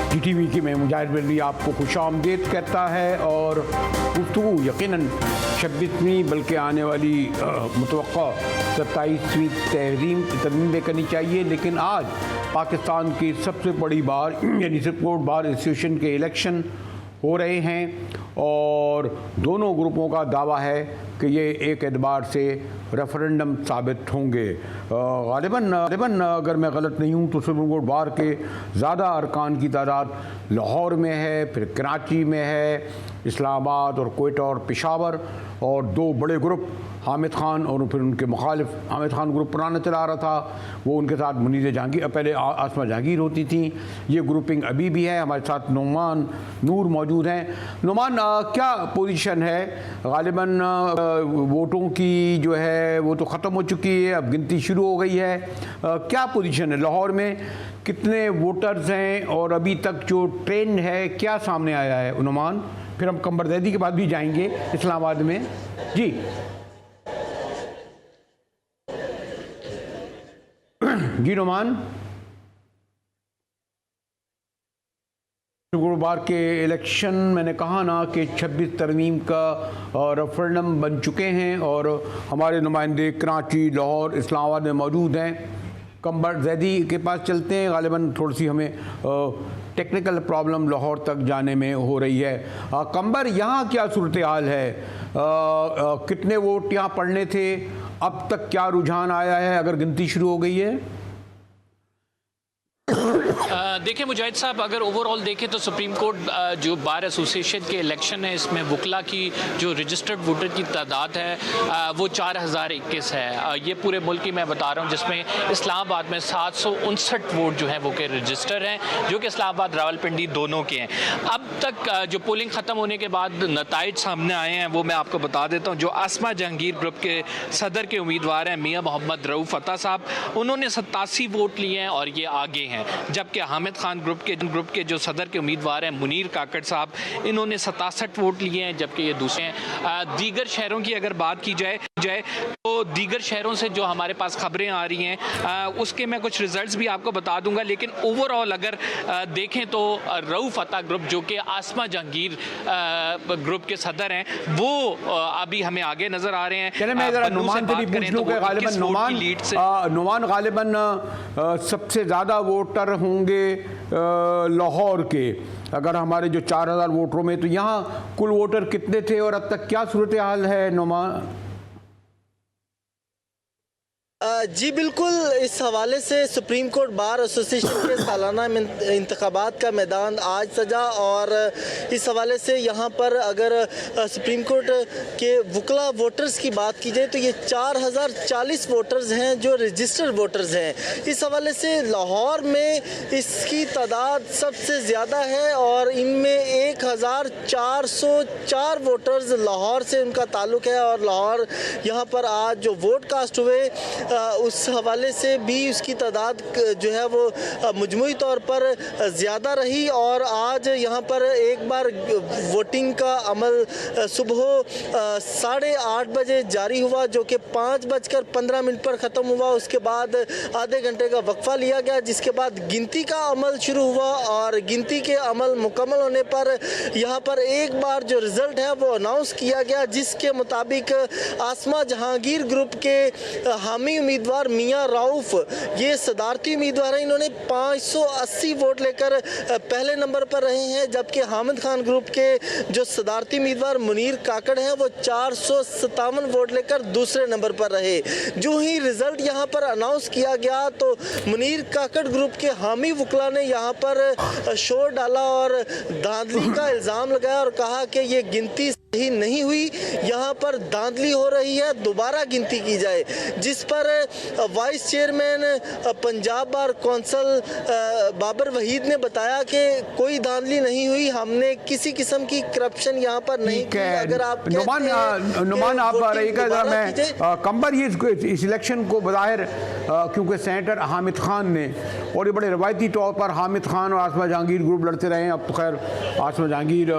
GTV की मैं मुजाहिद बल्ली आपको खुशामदीद कहता है और गुफ्तगू यकीनन 26वीं बल्कि आने वाली मुतवक्का 27वीं तरमीम में करनी चाहिए। लेकिन आज पाकिस्तान की सबसे बड़ी बार यानी सुप्रीम कोर्ट बार एसोसिएशन के इलेक्शन हो रहे हैं और दोनों ग्रुपों का दावा है कि ये एक एतबार से रेफरेंडम साबित होंगे। गालिबन अगर मैं गलत नहीं हूँ तो सुप्रीम कोर्ट बार के ज़्यादा अरकान की तादाद लाहौर में है, फिर कराची में है, इस्लामाबाद और कोयटा और पेशावर, और दो बड़े ग्रुप हामिद खान और फिर उनके मुखालिफ हामिद खान ग्रुप पुराना चला रहा था, वो उनके साथ मुनीर जहांगीर, पहले आसमा जहांगीर होती थी। ये ग्रुपिंग अभी भी है। हमारे साथ नोमान नूर मौजूद हैं। नोमान, क्या पोजीशन है? गालिबन वोटों की जो है वो तो ख़त्म हो चुकी है, अब गिनती शुरू हो गई है। क्या पोजीशन है? लाहौर में कितने वोटर्स हैं और अभी तक जो ट्रेंड है क्या सामने आया है? नोमान, फिर हम कंबर ज़ैदी के बाद भी जाएंगे इस्लामाबाद में। जी जी नोमान, शुक्रवार के इलेक्शन मैंने कहा ना कि 26 तरमीम का रेफरेंडम बन चुके हैं और हमारे नुमाइंदे कराची, लाहौर, इस्लामाबाद में मौजूद हैं। कंबर ज़ैदी के पास चलते हैं। गालिबन थोड़ी सी हमें टेक्निकल प्रॉब्लम लाहौर तक जाने में हो रही है। कंबर, यहाँ क्या सूरत हाल है? कितने वोट यहाँ पड़ने थे? अब तक क्या रुझान आया है अगर गिनती शुरू हो गई है? देखिए मुजाहिद साहब, अगर ओवरऑल देखें तो सुप्रीम कोर्ट जो बार एसोसिएशन के इलेक्शन है इसमें वकला की जो रजिस्टर्ड वोटर की तादाद है वो 4021 है। ये पूरे मुल्क की मैं बता रहा हूँ, जिसमें इस्लामाबाद में 759 वोट जो हैं वो के रजिस्टर हैं, जो कि इस्लामाबाद रावलपिंडी दोनों के हैं। अब तक जो पोलिंग ख़त्म होने के बाद नताइज सामने आए हैं वो मैं आपको बता देता हूँ। जो आसमा जहांगीर ग्रुप के सदर के उम्मीदवार हैं मियाँ मोहम्मद रऊफ़ अता साहब, उन्होंने 87 वोट लिए हैं और ये आगे हैं। जबकि हामिद खान ग्रुप के जो सदर के उम्मीदवार हैं मुनीर काकड़ साहब, इन्होंने 67 वोट लिए हैं, जबकि ये दूसरे हैं। दीगर शहरों की अगर बात की जाए तो दीगर शहरों से जो हमारे पास खबरें आ रही हैं उसके मैं कुछ रिजल्ट्स भी आपको बता दूंगा। लेकिन ओवरऑल अगर देखें तो रऊफ़ अता ग्रुप, जो कि आसमा जहांगीर ग्रुप के सदर हैं, वो अभी हमें आगे नजर आ रहे हैं। चले मैं जरा नुमान से भी पूछ लूं कि नुमान गालिबन सबसे ज़्यादा वोटर होंगे लाहौर के। अगर हमारे जो 4000 वोटरों में, तो यहाँ कुल वोटर कितने थे और अब तक क्या सूरत हाल है नुमान? जी बिल्कुल, इस हवाले से सुप्रीम कोर्ट बार एसोसिएशन के सालाना इंतखाबात का मैदान आज सजा और इस हवाले से यहाँ पर अगर सुप्रीम कोर्ट के वकला वोटर्स की बात की जाए तो ये 4040 वोटर्स हैं जो रजिस्टर्ड वोटर्स हैं। इस हवाले से लाहौर में इसकी तादाद सबसे ज़्यादा है और इनमें 1404 वोटर्स लाहौर से उनका ताल्लुक़ है और लाहौर यहाँ पर आज जो वोट कास्ट हुए उस हवाले से भी उसकी तादाद जो है वो मजमूई तौर पर ज़्यादा रही। और आज यहाँ पर एक बार वोटिंग का अमल सुबह 8:30 बजे जारी हुआ, जो कि 5:15 पर ख़त्म हुआ। उसके बाद आधे घंटे का वक्फा लिया गया, जिसके बाद गिनती का अमल शुरू हुआ और गिनती के अमल मुकम्मल होने पर यहाँ पर एक बार जो रिज़ल्ट है वो अनाउंस किया गया, जिसके मुताबिक आसमा जहांगीर ग्रुप के हामी उम्मीदवार मियाँ रऊफ़, ये सदारती उम्मीदवार हैं, इन्होंने 580 वोट लेकर पहले नंबर पर रहे हैं। जबकि हामिद खान ग्रुप के जो सदारती उम्मीदवार मुनीर काकड़ हैं वो 457 वोट लेकर दूसरे नंबर पर रहे। जो ही रिजल्ट यहाँ पर अनाउंस किया गया तो मुनीर काकड़ ग्रुप के हामी वकला ने यहाँ पर शोर डाला और धांधली का इल्ज़ाम लगाया और कहा कि ये गिनती ही नहीं हुई, यहाँ पर धांधली हो रही है, दोबारा गिनती की जाए। जिस पर vice chairman Punjab bar council Babar Waheed ने बताया कि कोई धांधली नहीं हुई, हमने किसी किस्म की करप्शन यहाँ पर नहीं की। अगर आप नुमान आप रहिएगा, मैं कंबर ये इस इलेक्शन को बज़ाहिर क्योंकि सेनेटर हामिद खान ने, और ये बड़े रवायती तौर पर हामिद खान और आसमा जहांगीर ग्रुप लड़ते रहे हैं। अब तो खैर आसमा जहांगीर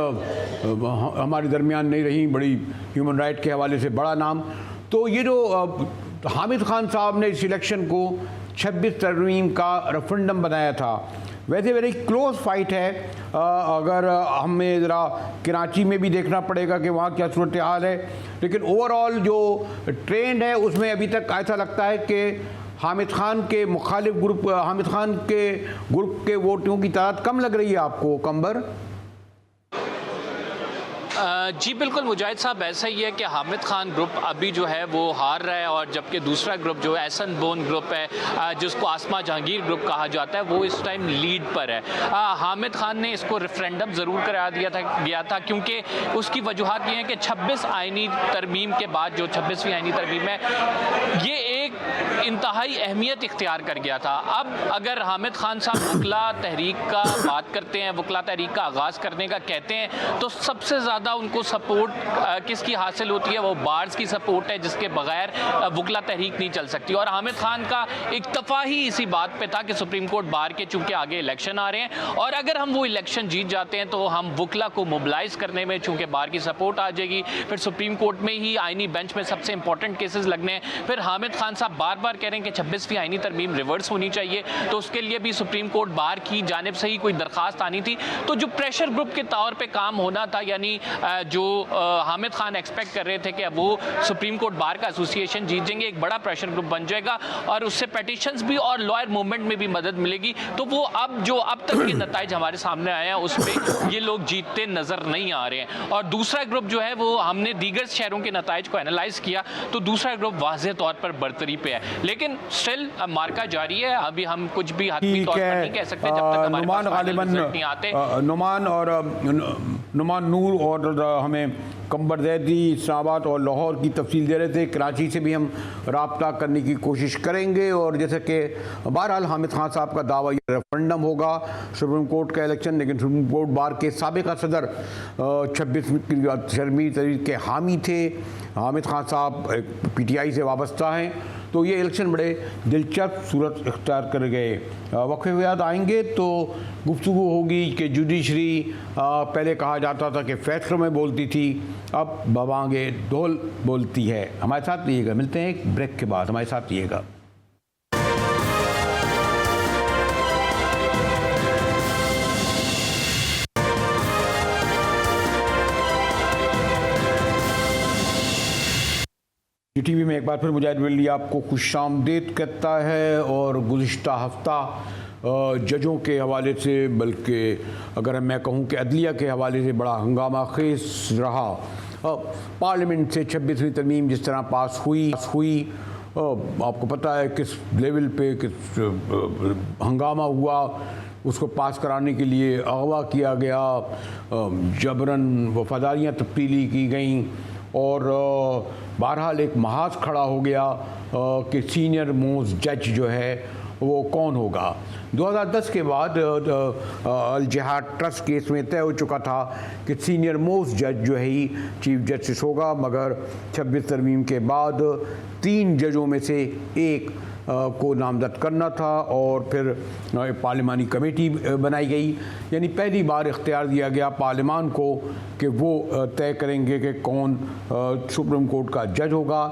हमारे दरमियान नहीं रही, बड़ी ह्यूमन राइट के हवाले से बड़ा नाम। तो ये जो हामिद खान साहब ने इस इलेक्शन को 26 तरमीम का रेफरेंडम बनाया था, वैसे वेरी क्लोज फाइट है। अगर हमें ज़रा कराची में भी देखना पड़ेगा कि वहाँ क्या सूरत हाल है, लेकिन ओवरऑल जो ट्रेंड है उसमें अभी तक ऐसा लगता है कि हामिद खान के मुखालिफ ग्रुप, हामिद खान के ग्रुप के वोटों की तादाद कम लग रही है आपको कंबर? जी बिल्कुल मुजाहिद साहब, ऐसा ही है कि हामिद खान ग्रुप अभी जो है वो हार रहा है, और जबकि दूसरा ग्रुप जो एहसन बोन ग्रुप है जिसको आसमा जहांगीर ग्रुप कहा जाता है, वो इस टाइम लीड पर है। हामिद खान ने इसको रेफरेंडम ज़रूर करा गया था क्योंकि उसकी वजूहत ये है कि 26 आइनी तरमीम के बाद जो 26वीं आइनी तरमीम है ये एक इंतहाई अहमियत इख्तियार कर गया था। अब अगर हामिद खान साहब वकला तहरीक का बात करते हैं, वकला तहरीक का आगाज़ करने का कहते हैं, तो सबसे ज़्यादा उनको सपोर्ट किसकी हासिल होती है? वो बार्स की सपोर्ट है, जिसके बगैर वकला तहरीक नहीं चल सकती। और हामिद खान का इक्तफा ही इसी बात पे था कि सुप्रीम कोर्ट बार के चूंकि आगे इलेक्शन आ रहे हैं, और अगर हम वो इलेक्शन जीत जाते हैं तो हम वकला को मोबिलाइज करने में चूंकि बार की सपोर्ट आ जाएगी, फिर सुप्रीम कोर्ट में ही आइनी बेंच में सबसे इंपॉर्टेंट केसेस लगने हैं। फिर हामिद खान साहब बार बार कह रहे हैं कि 26वीं आइनी तरमीम रिवर्स होनी चाहिए, तो उसके लिए भी सुप्रीम कोर्ट बार की जानिब से ही कोई दरखास्त आनी थी। तो जो प्रेशर ग्रुप के तौर पर काम होना था, यानी जो हामिद खान एक्सपेक्ट कर रहे थे कि वो सुप्रीम कोर्ट बार का एसोसिएशन जीत जाएंगे, एक बड़ा प्रेशर ग्रुप बन जाएगा और उससे पेटिशंस भी और लॉयर मूवमेंट में भी मदद मिलेगी, तो वो अब तक के नताइज हमारे सामने आए हैं उसमें ये लोग जीतते नजर नहीं आ रहे हैं। और दूसरा ग्रुप जो है वो हमने दीगर शहरों के नताइज को एनालाइज किया तो दूसरा ग्रुप वाज़ेह तौर पर बरतरी पे है, लेकिन स्टिल मार्का जारी है। अभी हम कुछ भी हतमी तौर पर नहीं कह सकते जब तक हमारे पास फाइनल रिजल्ट नहीं आते। नुमान नूर और हमें कंबर ज़ैदी इस्लामाबाद और लाहौर की तफसील दे रहे थे। कराची से भी हम रब्ता करने की कोशिश करेंगे। और जैसे कि बहरहाल हामिद खान साहब का दावा ये रेफरेंडम होगा सुप्रीम कोर्ट का इलेक्शन, लेकिन सुप्रीम कोर्ट बार के साबिक़ा सदर 26वीं तरीक़ के हामी थे। हामिद खान साहब PTI से वाबस्ता हैं, तो ये इलेक्शन बड़े दिलचस्प सूरत इख्तियार कर गए। वक्फे के बाद आएंगे तो गुफ्तगू होगी कि जुडिशरी पहले कहा जाता था कि फैसलों में बोलती थी, अब बवांगे ढोल बोलती है। हमारे साथ रहिएगा, मिलते हैं एक ब्रेक के बाद, हमारे साथ रहिएगा। टीवी में एक बार फिर मुजाहिद वली आपको खुशामदीद कहता है। और गुज़िश्ता हफ्ता जजों के हवाले से, बल्कि अगर मैं कहूँ कि अदलिया के हवाले से बड़ा हंगामा खेज रहा। पार्लियामेंट से 26वीं तरमीम जिस तरह पास हुई आपको पता है किस लेवल पे किस हंगामा हुआ, उसको पास कराने के लिए अगवा किया गया, जबरन वफादारियाँ तब्दीली की गई, और बहरहाल एक महाज खड़ा हो गया कि सीनियर मोस्ट जज जो है वो कौन होगा। 2010 के बाद अल जिहाद ट्रस्ट केस में तय हो चुका था कि सीनियर मोस्ट जज जो है ही चीफ जस्टिस होगा, मगर 26 तरमीम के बाद 3 जजों में से एक को नामजद करना था और फिर पार्लिमानी कमेटी बनाई गई। यानी पहली बार इख्तियार दिया गया पार्लिमान को कि वो तय करेंगे कि कौन सुप्रीम कोर्ट का जज होगा।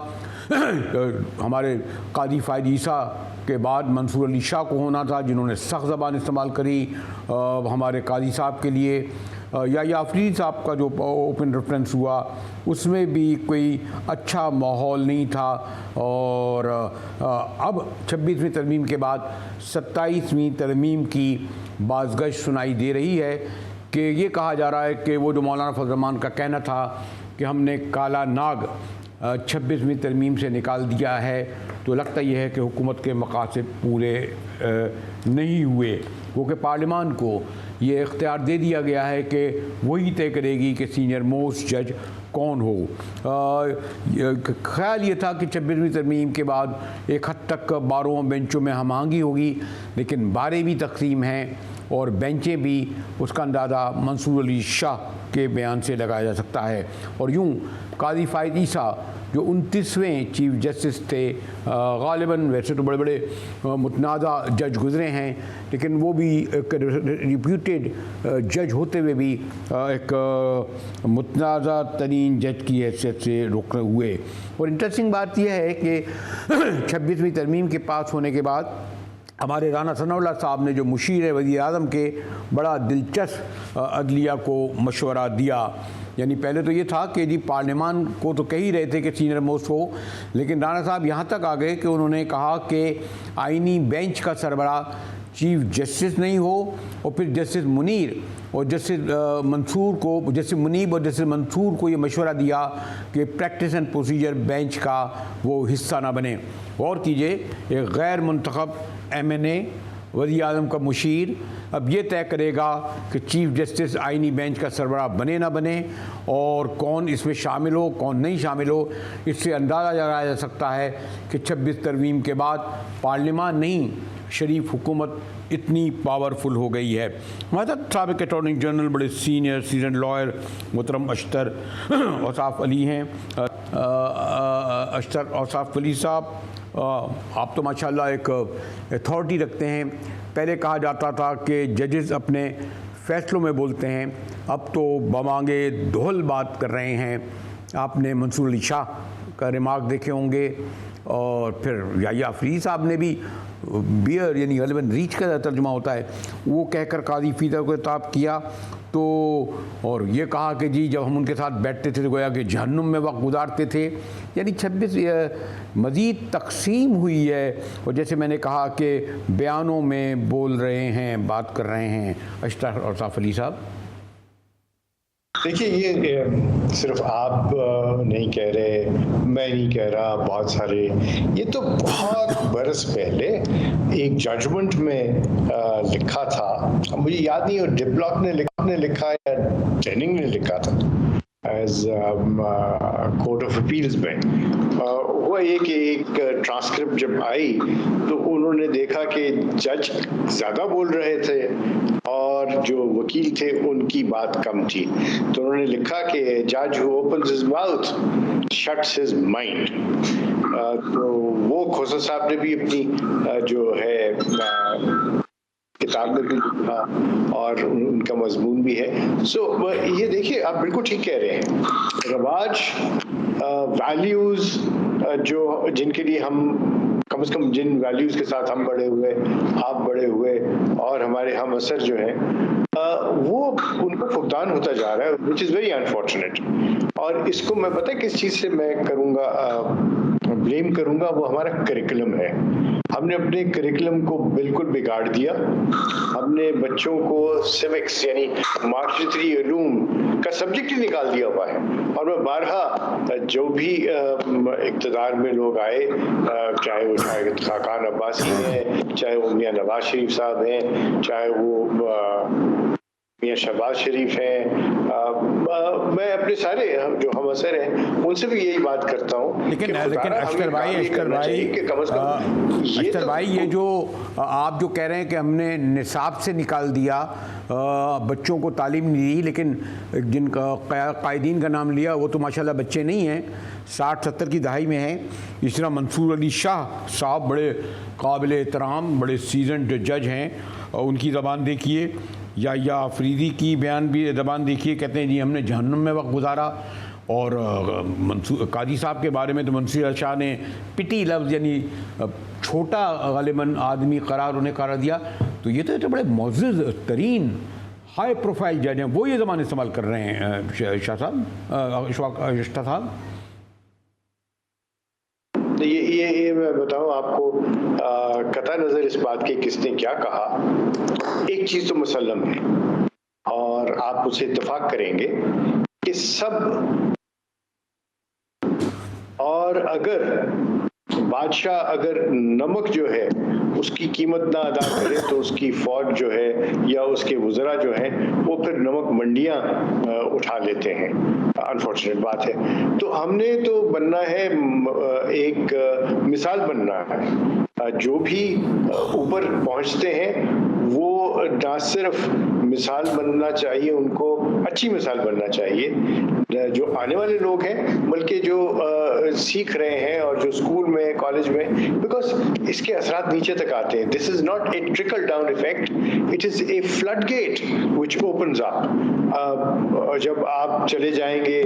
हमारे कादी फ़ायद ईसा के बाद मंसूर अली शाह को होना था, जिन्होंने सख्त ज़बान इस्तेमाल करी हमारे कादी साहब के लिए। या आफरीदी साहब का जो ओपन रेफरेंस हुआ उसमें भी कोई अच्छा माहौल नहीं था। और अब 26वीं तरमीम के बाद 27वीं तरमीम की बाज़गश सुनाई दे रही है कि ये कहा जा रहा है कि वो जो मौलाना फजल रहमान का कहना था कि हमने काला नाग 26वीं तरमीम से निकाल दिया है, तो लगता यह है कि हुकूमत के मकासद पूरे नहीं हुए, क्योंकि पार्लियामान को ये इख्तियार दे दिया गया है कि वही तय करेगी कि सीनियर मोस्ट जज कौन हो। ख्याल ये था कि 26वीं तरमीम के बाद एक हद तक बारों बेंचों में हम आहंगी होगी, लेकिन बारें भी तकसीम हैं और बेंचें भी, उसका अंदाज़ा मंसूर अली शाह के बयान से लगाया जा सकता है। और यूँ कादी फ़ायद ईसा जो 29वें चीफ जस्टिस थे, गालिबन वैसे तो बड़े बड़े मुतनाज़ा जज गुज़रे हैं, लेकिन वो भी एक रिप्यूटेड जज होते हुए भी एक मुतनाज़ा तरीन जज की हैसियत से रुके हुए। और इंटरेस्टिंग बात यह है कि 26वीं तरमीम के पास होने के बाद हमारे राना सनाउल्लाह साहब ने जो मुशीर वज़ीर आज़म के बड़ा दिलचस्प अदलिया को मशवरा दिया। यानी पहले तो ये था कि जी पार्लियामान को तो कह ही रहे थे कि सीनियर मोस्ट हो, लेकिन राना साहब यहाँ तक आ गए कि उन्होंने कहा कि आईनी बेंच का सरबराह चीफ जस्टिस नहीं हो, और फिर जस्टिस मुनीर और जस्टिस मंसूर को, जस्टिस मुनीब और जस्टिस मंसूर को ये मशवरा दिया कि प्रैक्टिस एंड प्रोसीजर बेंच का वो हिस्सा ना बने। और कीजिए, एक गैर मुंतखब MNA वज़ीर आज़म का मुशीर अब ये तय करेगा कि चीफ जस्टिस आईनी बेंच का सरबराह बने ना बने, और कौन इसमें शामिल हो कौन नहीं शामिल हो। इससे अंदाज़ा लगाया जा सकता है कि 26 तरमीम के बाद पार्लियामान नहीं, शरीफ हुकूमत इतनी पावरफुल हो गई है। हमारे साथ साबिक़ अटॉर्नी जनरल, बड़े सीनियर सीजन लॉयर मोहतरम अशतर औसाफ अली हैं। अशतर औसाफ अली साहब, आप तो माशाल्लाह एक अथॉरिटी रखते हैं। पहले कहा जाता था कि जजेस अपने फ़ैसलों में बोलते हैं, अब तो बमांगे दोहल बात कर रहे हैं। आपने मंसूर अली शाह का रिमार्क देखे होंगे, और फिर याहिया अफरीदी साहब ने भी बियर यानी गलबन रीच का तर्जुमा होता है वो कहकर काजी फीदा को खिताब किया। तो और ये कहा कि जी जब हम उनके साथ बैठते थे तो गोया कि जहन्नुम में वक्त गुजारते थे। यानी 26 मज़ीद तकसीम हुई है, और जैसे मैंने कहा कि बयानों में बोल रहे हैं, बात कर रहे हैं। अशतर औसाफ अली साहब, देखिए, ये सिर्फ आप नहीं कह रहे, मैं नहीं कह रहा, बहुत सारे, ये तो बहुत बरस पहले एक जजमेंट में लिखा था। मुझे याद नहीं और डिप्लॉक ने लिखा या जेनिंग ने लिखा था एज कोर्ट ऑफ अपील्स में। हुआ ये कि एक ट्रांसक्रिप्ट जब आई तो उन्होंने देखा कि जज ज़्यादा बोल रहे थे और जो वकील थे उनकी बात कम थी, तो उन्होंने लिखा कि जज who opens his mouth shuts his mind. तो वो खोसा साहब ने भी अपनी जो है किताब में भी लिखा और उनका मजमून भी है। सो ये देखिए, आप बिल्कुल ठीक कह रहे हैं। रवाज, वैल्यूज जो जिनके लिए हम कम से कम जिन वैल्यूज के साथ हम बड़े हुए, आप बड़े हुए और हमारे हम असर जो हैं, वो उनको फुकदान होता जा रहा है, विच इज़ वेरी अनफॉर्चुनेट। और इसको मैं पता है किस चीज़ से मैं करूँगा, ब्लेम करूँगा, वो हमारा करिकुलम है। हमने अपने करिकुलम को बिल्कुल बिगाड़ दिया। हमने बच्चों को सिविक्स यानी माशरती उलूम का सब्जेक्ट ही निकाल दिया हुआ है। और मैं बारहा जो भी इक़्तिदार में लोग आए, चाहे वो शायद खाकान अब्बासी हैं, चाहे वो मियाँ नवाज शरीफ साहब हैं, चाहे वो मियाँ शहबाज शरीफ हैं, मैं अपने सारे जो हम असर हैं उनसे भी यही बात करता हूँ। लेकिन अशतर भाई, ये जो आप जो कह रहे हैं कि हमने निसाब से निकाल दिया, बच्चों को तालीम नहीं दी, लेकिन जिनका कायदीन का नाम लिया वो तो माशाल्लाह बच्चे नहीं हैं, 60-70 की दहाई में हैं। इस तरह मंसूर अली शाह साहब बड़े काबिल एहतराम, बड़े सीजन्ड जज हैं, उनकी ज़बान देखिए, या अफरीदी की बयान भी ज़बान देखिए, कहते हैं जी हमने जहन्नुम में वक्त गुजारा। और काजी साहब के बारे में तो मंसूर शाह ने पिटी लफ्ज़ यानी छोटा गालिबन आदमी उन्हें करार दिया। तो ये तो बड़े मुअज़्ज़ज़ तरीन हाई प्रोफाइल जज हैं, वो ये ज़बान इस्तेमाल कर रहे हैं। शाह साहब, अशतर साहब, ये मैं बताऊं आपको, कता नज़र इस बात की किसने क्या कहा, एक चीज़ तो मुसल्लम है और आप उससे इत्तेफाक करेंगे कि सब, और अगर बादशाह अगर नमक जो है उसकी कीमत ना अदा करे तो उसकी फौज जो है या उसके वज़रा जो हैं वो फिर नमक मंडियां उठा लेते हैं। अनफॉर्चुनेट बात है। तो हमने तो बनना है, एक मिसाल बनना है। जो भी ऊपर पहुंचते हैं वो ना सिर्फ मिसाल बनना चाहिए, उनको अच्छी मिसाल बनना चाहिए, जो आने वाले लोग हैं, बल्कि जो सीख रहे हैं और जो स्कूल में, कॉलेज में, बिकॉज इसके असरात नीचे तक आते हैं. This is not a trickle down effect, it is a flood gate which opens up. जब आप चले जाएंगे,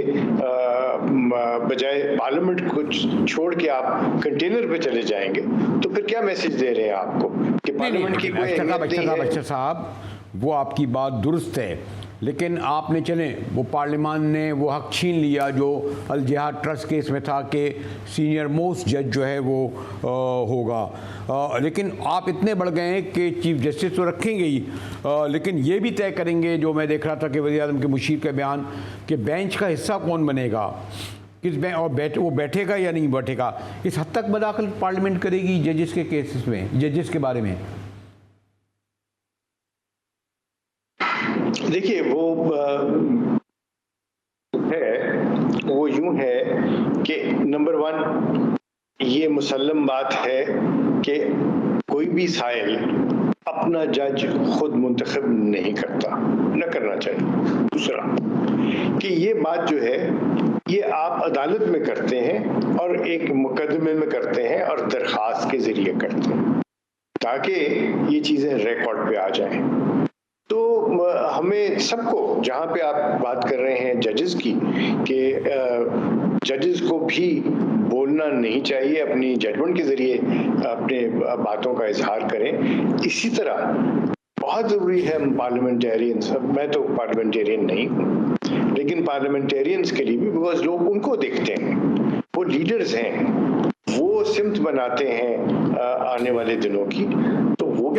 बजाय पार्लियामेंट को छोड़ के आप कंटेनर पे चले जाएंगे, तो फिर क्या मैसेज दे रहे हैं आपको कि पार्लियामेंट की कोई अहमियत नहीं है? अख्तर साहब, वो आपकी बात दुरुस्त है, लेकिन आपने चले वो पार्लियामान ने वो हक छीन लिया जो अल जिहाद ट्रस्ट केस में था कि सीनियर मोस्ट जज जो है वो होगा. लेकिन आप इतने बढ़ गए हैं कि चीफ जस्टिस तो रखेंगे ही, लेकिन ये भी तय करेंगे, जो मैं देख रहा था कि वज़ीर-ए-आज़म के मुशीर का बयान, कि बेंच का हिस्सा कौन बनेगा, किस बेंच, और वो बैठेगा या नहीं बैठेगा. इस हद तक मदाखलत पार्लियामेंट करेगी जजेस के केसेस में, जजेस के बारे में? देखिए, वो यूं है कि नंबर 1, ये मुसल्लम बात है कि कोई भी साइल अपना जज खुद मुंतखब नहीं करता, न करना चाहिए. दूसरा कि ये बात जो है ये आप अदालत में करते हैं और एक मुकदमे में करते हैं और दरखास्त के जरिए करते हैं, ताकि ये चीज़ें रिकॉर्ड पे आ जाएं. तो हमें सबको, जहाँ पे आप बात कर रहे हैं जजेस की, कि जजेस को भी बोलना नहीं चाहिए, अपनी जजमेंट के जरिए अपने बातों का इजहार करें. इसी तरह बहुत ज़रूरी है पार्लियामेंटेरियंस, मैं तो पार्लियामेंटेरियन नहीं हूँ, लेकिन पार्लियामेंटेरियंस के लिए भी, बिकॉज लोग उनको देखते हैं, वो लीडर्स हैं, वो सिमत बनाते हैं आने वाले दिनों की. तो वो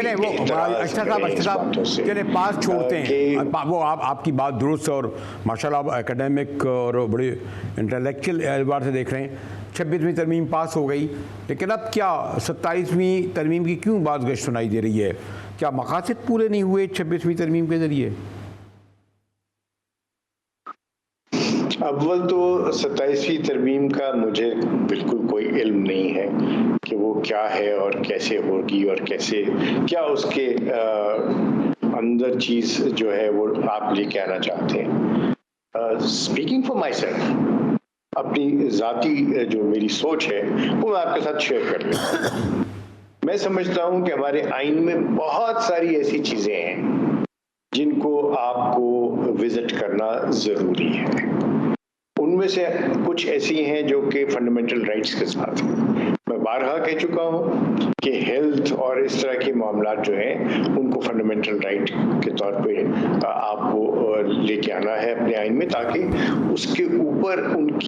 चले पास छोड़ते हैं वो. आपकी बात दुरुस्त है और माशाल्लाह आप एकेडमिक और बड़े इंटेलेक्चुअल एतबार से देख रहे हैं. 26वीं तरमीम पास हो गई, लेकिन अब क्या 27वीं तरमीम की क्यों बाज़गश्त सुनाई दे रही है? क्या मकासद पूरे नहीं हुए 26वीं तरमीम के ज़रिए? अव्वल तो 27वीं तरमीम का मुझे बिल्कुल कोई इल्म नहीं है कि वो क्या है और कैसे होगी और कैसे, क्या उसके अंदर चीज़ जो है वो आप लेके आना चाहते हैं. स्पीकिंग फॉर माई सेल्फ, अपनी ज़ाती जो मेरी सोच है वो मैं आपके साथ शेयर कर लेता हूँ. मैं समझता हूँ कि हमारे आइन में बहुत सारी ऐसी चीज़ें हैं जिनको आपको विजिट करना ज़रूरी है. उनमें से कुछ ऐसी हैं जो कि फंडामेंटल राइट्स के साथ हैं. मैं बारहा कह चुका हूँ कि हेल्थ और इस तरह के मामला जो हैं उनको फंडामेंटल राइट के तौर पे आपको लेके आना है अपने आइन में, ताकि उसके ऊपर उनकी.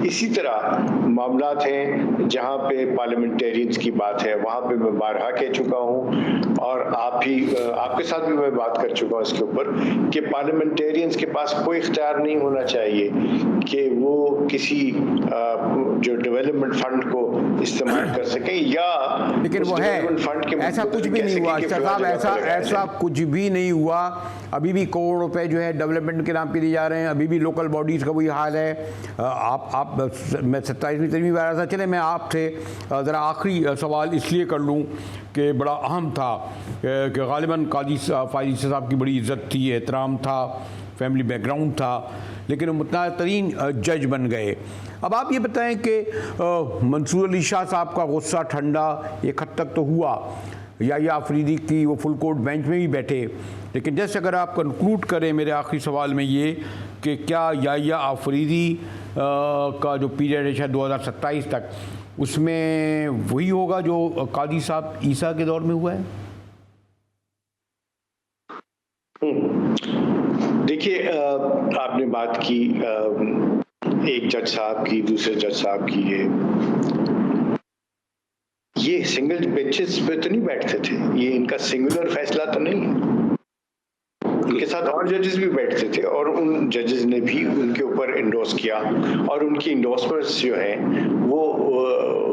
इसी तरह मामलात हैं जहाँ पे पार्लियामेंटेरियंस की बात है, वहाँ पे मैं बारहा कह चुका हूँ और आपके साथ भी मैं बात कर चुका हूँ इसके ऊपर कि पार्लियामेंटेरियंस के पास कोई इख्तियार नहीं होना चाहिए कि वो किसी जो डेवलपमेंट फंड को इस्तेमाल कर सकें, या लेकिन वो है फंड के ऐसा कुछ भी नहीं हुआ साहब, ऐसा कुछ भी नहीं हुआ. अभी भी करोड़ रुपए जो है डेवलपमेंट के नाम पे दिए जा रहे हैं, अभी भी लोकल बॉडीज़ का वही हाल है. आप मैं 27वीं तरमीम आ रहा था. चले मैं आपसे ज़रा आखिरी सवाल इसलिए कर लूँ कि बड़ा अहम था कि ग़ालिबन कादी फ़ायज़ साहब की बड़ी इज़्ज़त थी, एहतराम था, फैमिली बैकग्राउंड था, लेकिन वो मुतनाज़रीन जज बन गए. अब आप ये बताएं कि मंसूर अली शाह साहब का गुस्सा ठंडा एक हद तक तो हुआ, याहिया अफरीदी की वो फुल कोर्ट बेंच में भी बैठे, लेकिन जैसे अगर आप कंक्लूड करें मेरे आखिरी सवाल में ये कि क्या याहिया अफरीदी का जो पीरियड है शायद 2027 तक, उसमें वही होगा जो कादी साहब ईसा के दौर में हुआ है? देखिए, आपने बात की एक जज साहब की, दूसरे जज साहब की. ये सिंगल बेंचेस पे तो नहीं बैठते थे, ये इनका सिंगुलर फैसला तो नहीं है. इनके साथ और जजेस भी बैठते थे और उन जजेस ने भी उनके ऊपर इंडोर्स किया और उनकी इंडोर्समेंट्स जो हैं वो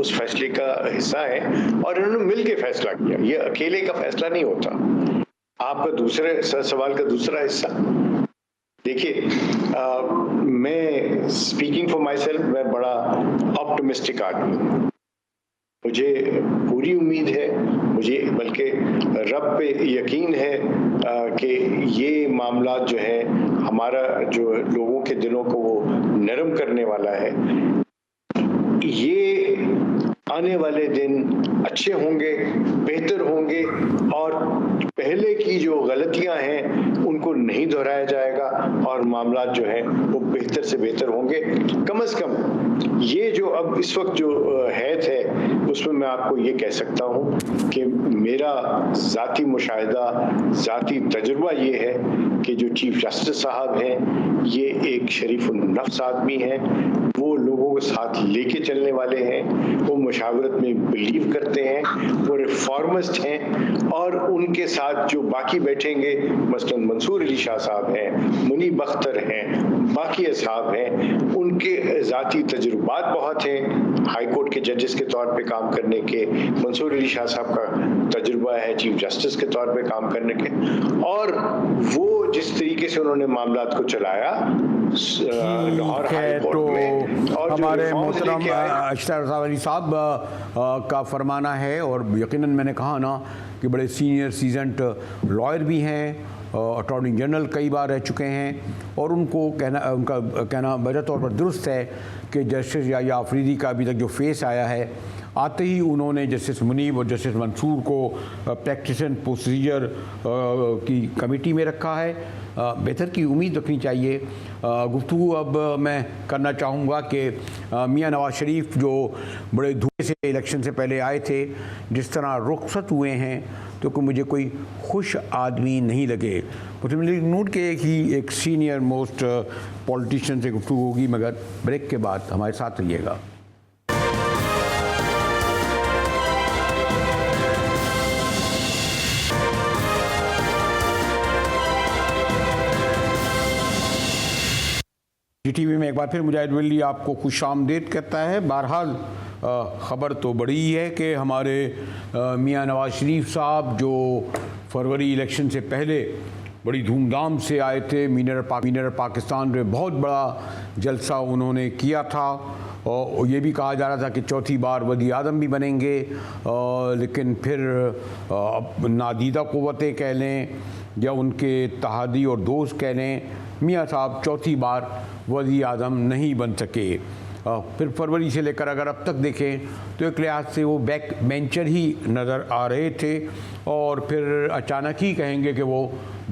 उस फैसले का हिस्सा है और इन्होंने मिल के फैसला किया. ये अकेले का फैसला नहीं होता. आपका दूसरे सवाल का दूसरा हिस्सा, देखिए, मैं स्पीकिंग फॉर माई सेल्फ, मैं बड़ा ऑप्टिमिस्टिक आदमी हूँ. मुझे पूरी उम्मीद है, मुझे बल्कि रब पे यकीन है कि ये मामला जो है हमारा जो लोगों के दिलों को वो नरम करने वाला है। ये आने वाले दिन अच्छे होंगे, बेहतर होंगे और पहले की जो गलतियां हैं उनको नहीं दोहराया जाएगा और मामला जो है वो बेहतर से बेहतर होंगे। कम से कम ये जो अब इस वक्त जो हैत है उसमें मैं आपको ये कह सकता हूँ कि मेरा ज़ाती मुशाहिदा, ज़ाती तजुर्बा ये है कि जो चीफ जस्टिस साहब हैं ये एक शरीफ नफ्स आदमी हैं, वो लोगों को साथ लेके चलने वाले हैं, वो मुशावरत में बिलीव करते हैं, वो रिफॉर्मिस्ट हैं और उनके साथ जो बाकी बैठेंगे मसलन मंसूर अली शाह साहब हैं, मुनीब अख्तर हैं, बाकी असहाब हैं, उनके ज़ाती तजुर्बात बहुत हैं हाई कोर्ट के जजेस के तौर पे काम करने के। मंसूर अली शाह साहब का तजुर्बा है चीफ जस्टिस के तौर पे काम करने के और वो जिस तरीके से उन्होंने मामलात को चलाया लाहौर हाई कोर्ट में और हमारे मोहतरम अशरफ अली साहब का फरमाना है और यकीनन मैंने कहा ना कि बड़े सीनियर सीजन्ड लॉयर भी हैं, अटॉर्नी जनरल कई बार रह चुके हैं और उनका कहना वजह तौर पर दुरुस्त है कि जस्टिस या आफरीदी का अभी तक जो फेस आया है, आते ही उन्होंने जस्टिस मुनीब और जस्टिस मंसूर को प्रैक्टिस एंड प्रोसीजर की कमेटी में रखा है। बेहतर की उम्मीद रखनी चाहिए। गुफ्तगू अब मैं करना चाहूँगा कि मियां नवाज शरीफ जो बड़े धुएं से इलेक्शन से पहले आए थे, जिस तरह रुखसत हुए हैं तो मुझे कोई खुश आदमी नहीं लगे। मुस्लिम लीग नून के एक सीनियर मोस्ट पॉलिटिशियन से गुफ्तगू होगी, मगर ब्रेक के बाद हमारे साथ रहिएगा। टीवी में एक बार फिर मुजाहिद वली आपको खुशामदीद कहता है। बहरहाल ख़बर तो बड़ी ही है कि हमारे मियां नवाज शरीफ साहब जो फरवरी इलेक्शन से पहले बड़ी धूमधाम से आए थे, मीनर पाकिस्तान में बहुत बड़ा जलसा उन्होंने किया था और ये भी कहा जा रहा था कि चौथी बार वज़ीर आज़म भी बनेंगे, लेकिन फिर नादीदा क़ुव्वतें कह लें या उनके इत्तेहादी और दोस्त कह लें, मियां साहब चौथी बार वज़ीर आज़म नहीं बन सके। फिर फरवरी से लेकर अगर अब तक देखें तो एक लिहाज से वो बैक बेंचर ही नज़र आ रहे थे और फिर अचानक ही कहेंगे कि वो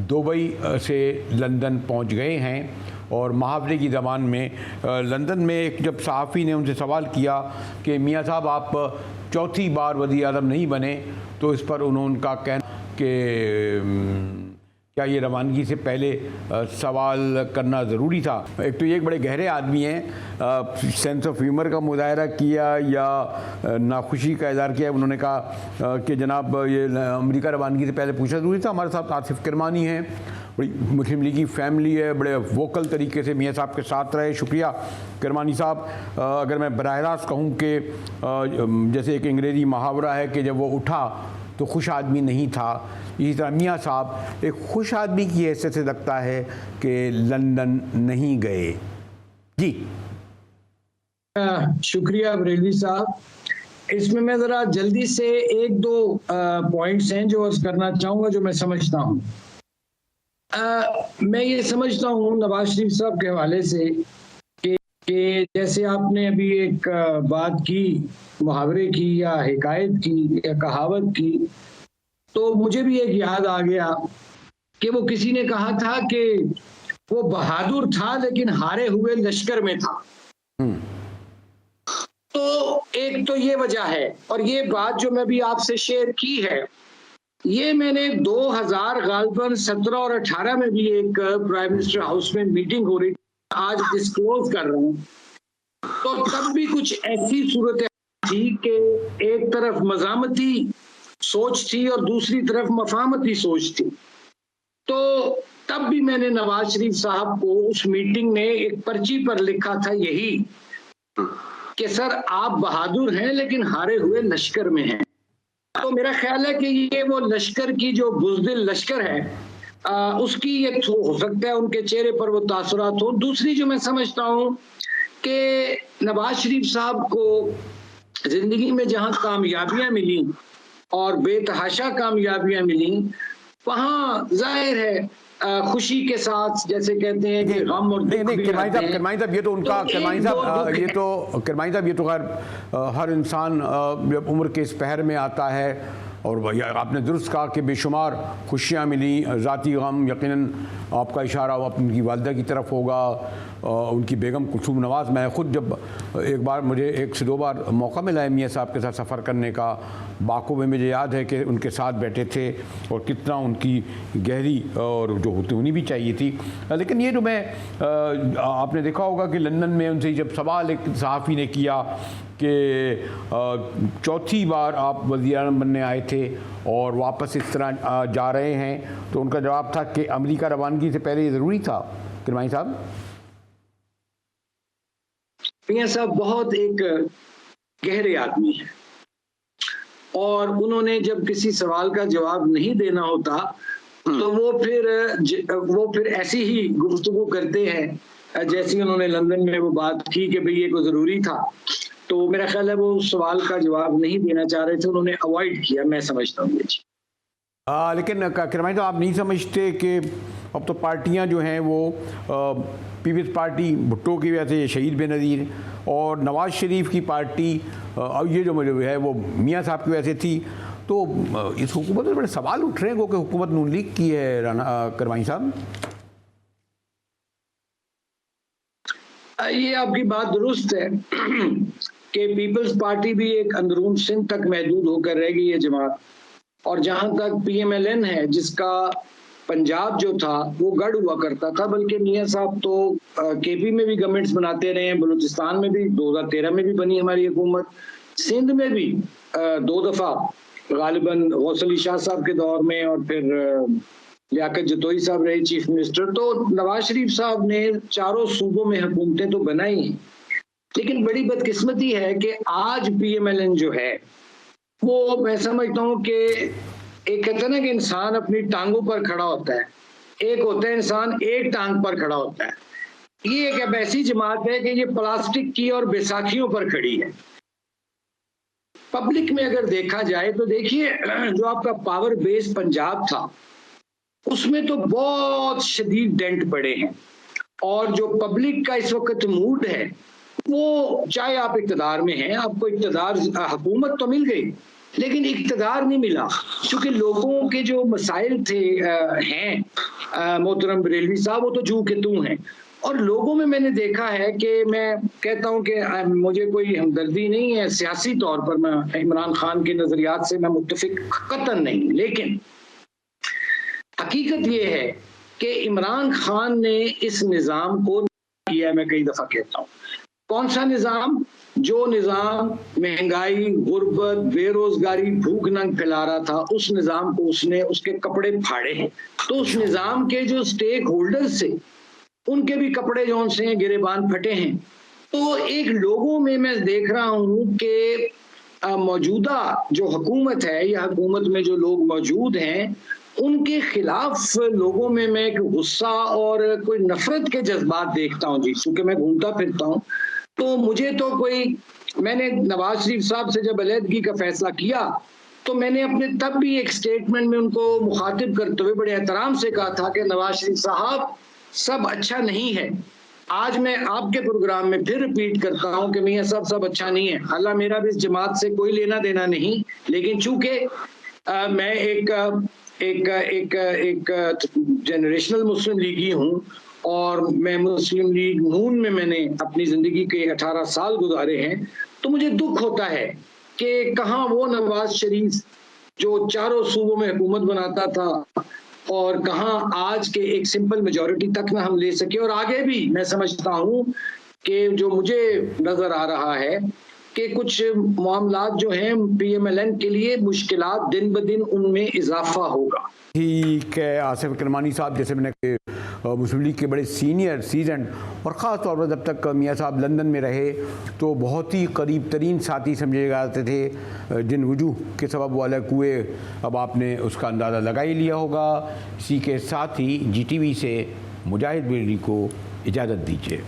दुबई से लंदन पहुंच गए हैं। और मुहावरे की ज़बान में लंदन में एक जब सहाफ़ी ने उनसे सवाल किया कि मियां साहब आप चौथी बार वज़ीर आज़म नहीं बने, तो इस पर उनका कहना कि क्या ये रवानगी से पहले सवाल करना ज़रूरी था। एक तो ये एक बड़े गहरे आदमी हैं, सेंस ऑफ ह्यूमर का मुजाहरा किया या नाखुशी का इज़हार किया। उन्होंने कहा कि जनाब ये अमेरिका रवानगी से पहले पूछना ज़रूरी था। हमारे साथ आसिफ किरमानी हैं, बड़ी मुस्लिम लीग की फैमिली है, बड़े वोकल तरीके से मियां साहब के साथ रहे। शुक्रिया किरमानी साहब। अगर मैं बराह रास्त कहूँ कि जैसे एक अंग्रेज़ी मुहावरा है कि जब वो उठा तो खुश आदमी नहीं था, इसी तरह मियां साहब एक खुश आदमी की हैसियत से लगता है कि लंदन नहीं गए। जी शुक्रिया बरेलवी साहब। इसमें मैं ज़रा जल्दी से एक दो पॉइंट्स हैं जो अर्ज करना चाहूँगा जो मैं समझता हूँ। मैं ये समझता हूँ नवाज शरीफ साहब के हवाले से कि जैसे आपने अभी एक बात की मुहावरे की या हिकायत की या कहावत की, तो मुझे भी एक याद आ गया कि वो किसी ने कहा था कि वो बहादुर था लेकिन हारे हुए लश्कर में था। तो एक तो ये वजह है, और ये बात जो मैं भी आपसे शेयर की है ये मैंने 2000 गालबन 17 और 18 में भी एक प्राइम मिनिस्टर हाउस में मीटिंग हो रही, आज डिस्क्लोज कर रहा हूं। तो तब भी कुछ ऐसी सूरत थी कि एक तरफ मज़ामती सोच थी और दूसरी तरफ मफामती सोच थी। तो तब भी मैंने नवाज शरीफ साहब को उस मीटिंग में एक पर्ची पर लिखा था यही कि सर आप बहादुर हैं लेकिन हारे हुए लश्कर में हैं। तो मेरा ख्याल है कि ये वो लश्कर की जो बुज़दिल लश्कर है उसकी एक हो सकता है उनके चेहरे पर वो तासुरात हो। दूसरी जो मैं समझता हूँ कि नवाज शरीफ साहब को जिंदगी में जहां कामयाबियां मिली और बेतहाशा कामयाबियां मिली, वहां जाहिर है खुशी के साथ, जैसे कहते हैं कि गम और दुख भी आते हैं। किरमानी साहब ये तो उनका किरमानी साहब ये तो खैर हर इंसान जब उम्र के इस पहर में आता है, और भैया आपने दुरुस्त कहा कि बेशुमार खुशियाँ मिली, ज़ाती गम यकीनन आपका इशारा अपनी वालदा की तरफ होगा, उनकी बेगम कुलसूम नवाज़। मैं ख़ुद जब एक बार मुझे 1 से 2 बार मौका मिला है मियाँ साहब के साथ सफ़र करने का, बाकू में मुझे याद है कि उनके साथ बैठे थे और कितना उनकी गहरी और जो होनी भी चाहिए थी। लेकिन ये जो मैं आपने देखा होगा कि लंदन में उनसे जब सवाल एक सहाफ़ी ने किया कि चौथी बार आप वज़ीर-ए-आज़म बनने आए थे और वापस इस तरह जा रहे हैं, तो उनका जवाब था कि अमरीका रवानगी से पहले ये ज़रूरी था। किरमानी साहब, मियां साहब बहुत एक गहरे आदमी है, और उन्होंने जब किसी सवाल का जवाब नहीं देना होता तो वो फिर ऐसी ही गुफ्तगू करते हैं जैसी उन्होंने लंदन में वो बात की कि भाई ये को जरूरी था। तो मेरा ख्याल है वो उस सवाल का जवाब नहीं देना चाह रहे थे, उन्होंने अवॉइड किया, मैं समझता हूँ ये। लेकिन किरमानी तो आप नहीं समझते कि अब तो पार्टियां जो हैं वो पीपल्स पार्टी भुट्टो की वजह से शहीद बेनज़ीर और नवाज़ शरीफ की पार्टी अब ये जो है वो मियाँ साहब की वजह से थी, तो इस हुकूमत में बड़े सवाल उठ रहे हैं कि हुकूमत नून लीग की है। राना किरमानी साहब, ये आपकी बात दुरुस्त है कि पीपल्स पार्टी भी एक अंदरून सिंध तक महदूद होकर रह गई है जमात, और जहां तक PMLN है जिसका पंजाब जो था वो गढ़ हुआ करता था, बल्कि मियाँ साहब तो KP में भी गवर्नमेंट्स बनाते रहे हैं, बलूचिस्तान में भी 2013 में भी बनी हमारी हुकूमत, सिंध में भी 2 दफा गालिबन गौस अली शाह साहब के दौर में, और फिर लियाकत जतोई साहब रहे चीफ मिनिस्टर। तो नवाज शरीफ साहब ने चारों सूबों में हुकूमतें तो बनाई, लेकिन बड़ी बदकिस्मती है कि आज PMLN जो है वो, मैं समझता हूँ कि एक कहते हैं ना कि इंसान अपनी टांगों पर खड़ा होता है, एक होता है इंसान एक टांग पर खड़ा होता है। ये एक ऐसी जमात है कि ये प्लास्टिक की और बैसाखियों पर खड़ी है। पब्लिक में अगर देखा जाए तो देखिए, जो आपका पावर बेस पंजाब था उसमें तो बहुत शदीद डेंट पड़े हैं, और जो पब्लिक का इस वक्त मूड है वो, चाहे आप इक़्तिदार में हैं, आपको इक़्तिदार हुकूमत तो मिल गई लेकिन इक़्तिदार नहीं मिला, क्योंकि लोगों के जो मसाइल थे हैं मोहतरम बरेलवी साहब, वो तो जू के तू हैं। और लोगों में मैंने देखा है कि मैं कहता हूं कि मुझे कोई हमदर्दी नहीं है सियासी तौर पर, मैं इमरान खान के नजरियात से मैं मुत्तफिक कतन नहीं, लेकिन हकीकत ये है कि इमरान खान ने इस निज़ाम को किया। मैं कई दफा कहता हूँ, कौन सा निज़ाम? जो निज़ाम महंगाई, गुर्बत, बेरोजगारी, भूख नंग फैला रहा था, उस निज़ाम को उसने उसके कपड़े फाड़े हैं। तो उस निज़ाम के जो स्टेक होल्डर्स थे उनके भी कपड़े जो से गिरेबान फटे हैं। तो एक लोगों में मैं देख रहा हूँ कि मौजूदा जो हुकूमत है या हुकूमत में जो लोग मौजूद हैं उनके खिलाफ लोगों में मैं एक गुस्सा और कोई नफरत के जज्बात देखता हूँ जी। क्योंकि मैं घूमता फिरता हूँ तो मुझे तो मैंने नवाज शरीफ साहब से जब अलहदगी का फैसला किया तो मैंने अपने तब भी एक स्टेटमेंट में उनको मुखातिब करते हुए बड़े एहतराम से कहा था कि नवाज शरीफ साहब सब अच्छा नहीं है। आज मैं आपके प्रोग्राम में फिर रिपीट करता हूं कि मियां साहब सब अच्छा नहीं है। हालांकि मेरा भी इस जमात से कोई लेना देना नहीं, लेकिन चूंकि मैं एक जनरेशनल मुस्लिम लीगी हूं और मैं मुस्लिम लीग नून में मैंने अपनी जिंदगी के 18 साल गुजारे हैं, तो मुझे दुख होता है कि कहाँ वो नवाज शरीफ जो चारों सूबों में हुकूमत बनाता था और कहाँ आज के एक सिंपल मेजॉरिटी तक ना हम ले सके। और आगे भी मैं समझता हूँ कि जो मुझे नजर आ रहा है कि कुछ मामलात जो हैं PMLN के लिए मुश्किलात दिन ब दिन उनमें इजाफा होगा। ठीक है आसिफ किरमानी साहब, जैसे मैंने मुस्लिम लीग के बड़े सीनियर सीजन और ख़ास तौर पर जब तक मियाँ साहब लंदन में रहे तो बहुत ही करीब तरीन साथी समझे जाते थे, जिन वजूह के सबब वो अलग हुए अब आपने उसका अंदाज़ा लगा ही लिया होगा। इसी के साथ ही GTV से मुजाहिद बेरी को इजाज़त दीजिए।